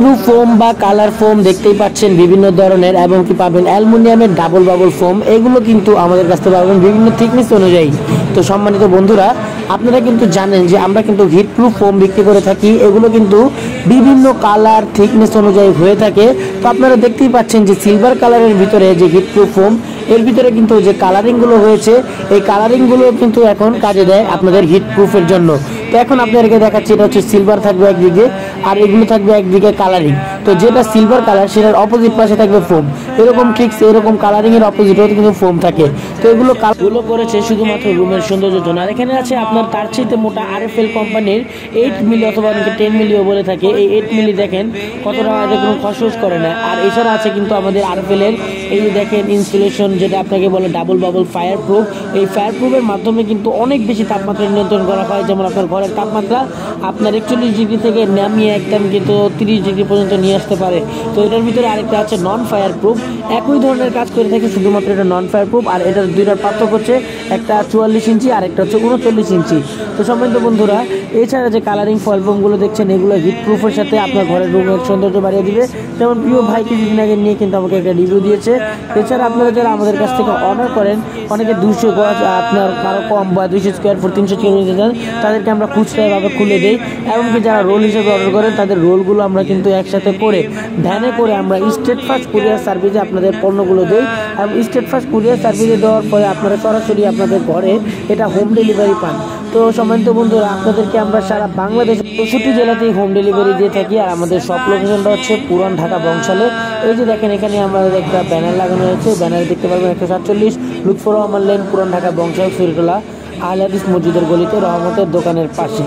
Proof foam বা colour foam দেখতেই পাচ্ছেন বিভিন্ন ধরনের, এবং কি পাবেন অ্যালুমিনিয়ামের ডাবল বাবল ফোম। এগুলো কিন্তু আমাদের কাছ থেকে পাবেন বিভিন্ন থিকনেস অনুযায়ী। তো সম্মানিত বন্ধুরা, আপনারা কিন্তু জানেন যে আমরা কিন্তু হিট প্রুফ ফোম বিক্রি করে থাকি। এগুলো কিন্তু বিভিন্ন কালার থিকনেস অনুযায়ী হয়ে থাকে। তো আপনারা দেখতেই পাচ্ছেন যে সিলভার কালারের ভিতরে যে হিট প্রুফ ফোম, এর ভিতরে কিন্তু যে কালারিংগুলো হয়েছে, এই কালারিংগুলো কিন্তু এখন কাজে দেয় আপনাদের হিট প্রুফের জন্য। তো এখন আপনাদেরকে দেখাচ্ছি, এটা হচ্ছে সিলভার থাকবে একদিকে, আর এগুলো থাকবে একদিকে কালারিং। তো যেটা সিলভার কালার সেটার অপোজিট পাশে থাকবে ফোম। এরকম ঠিক এরকম কালারিং এর অপোজিটেও কিন্তু ফোম থাকে। তো এগুলো কালারগুলো করেছে শুধুমাত্র রুমের সৌন্দর্যের জন্য। আর এখানে আছে আপনার তার চাইতে মোটা RFL কোম্পানির 8 মিলি অথবা অনেকে 10 মিলিও বলে থাকে। এই 8 মিলি দেখেন কতটা কোনো খসখস করে না। আর এছাড়া আছে কিন্তু আমাদের RFL এর এই যে দেখেন ইনসুলেশন, যেটা আপনাকে বলে ডাবল বাবল ফায়ার প্রুফ। এই ফায়ার প্রুফের মাধ্যমে কিন্তু অনেক বেশি তাপমাত্রা নিয়ন্ত্রণ করা হয়। যেমন আপনার ঘরের তাপমাত্রা আপনার 41 ডিগ্রি থেকে নামিয়ে একদম কিন্তু 30 ডিগ্রি পর্যন্ত নিয়ে আসতে পারে। তো এটার ভিতরে আরেকটা আছে নন ফায়ার প্রুফ। একই ধরনের কাজ করে থাকে, শুধুমাত্র এটা নন ফায়ার প্রুফ। আর এটার দুইটার পার্থক্য হচ্ছে একটা 44 ইঞ্চি আর একটা হচ্ছে 39 ইঞ্চি। তো সম্মানিত বন্ধুরা, এছাড়া যে কালারিং ফয়েল ফোমগুলো দেখছেন, এগুলো হিট প্রুফের সাথে আপনার ঘরের রুমের সৌন্দর্য বাড়িয়ে দিবে। যেমন প্রিয় ভাই কিছুদিন আগে নিয়ে কিন্তু আমাকে একটা রিভিউ দিয়েছে। এছাড়া আপনারা যারা আমাদের কাছ থেকে অর্ডার করেন, অনেকে 200 গজ আপনার কারো কম বা 200 স্কোয়ার ফুট 300 স্কোয়ার ফুট দেন, তাদেরকে আমরা খুচরাভাবে খুলে দেই। এমনকি যারা রোল হিসেবে অর্ডার করেন, তাদের রোলগুলো আমরা কিন্তু একসাথে করে ভ্যানে করে আমরা স্টেট ফার্স্ট কুরিয়ার সার্ভিসে আপনাদের পণ্যগুলো দিই। এবং স্টেট ফার্স্ট কুরিয়ার সার্ভিসে দেওয়ার পরে আপনারা সরাসরি আপনাদের ঘরে এটা হোম ডেলিভারি পান। তো সম্মানিত বন্ধুরা, আপনাদেরকে আমরা সারা বাংলাদেশের 64 জেলাতেই হোম ডেলিভারি দিয়ে থাকি। আর আমাদের সব লোকেশনটা হচ্ছে পুরান ঢাকা বংশালে। এই যে দেখেন, এখানে আমাদের একটা ব্যানার লাগানো হয়েছে। ব্যানারে দেখতে পারবেন 147 লুৎফর রহমান লেন, পুরান ঢাকা বংশাল, সুরিটোলা আহলে হাদিস মসজিদের গলিতে, রহমতের দোকানের পাশে।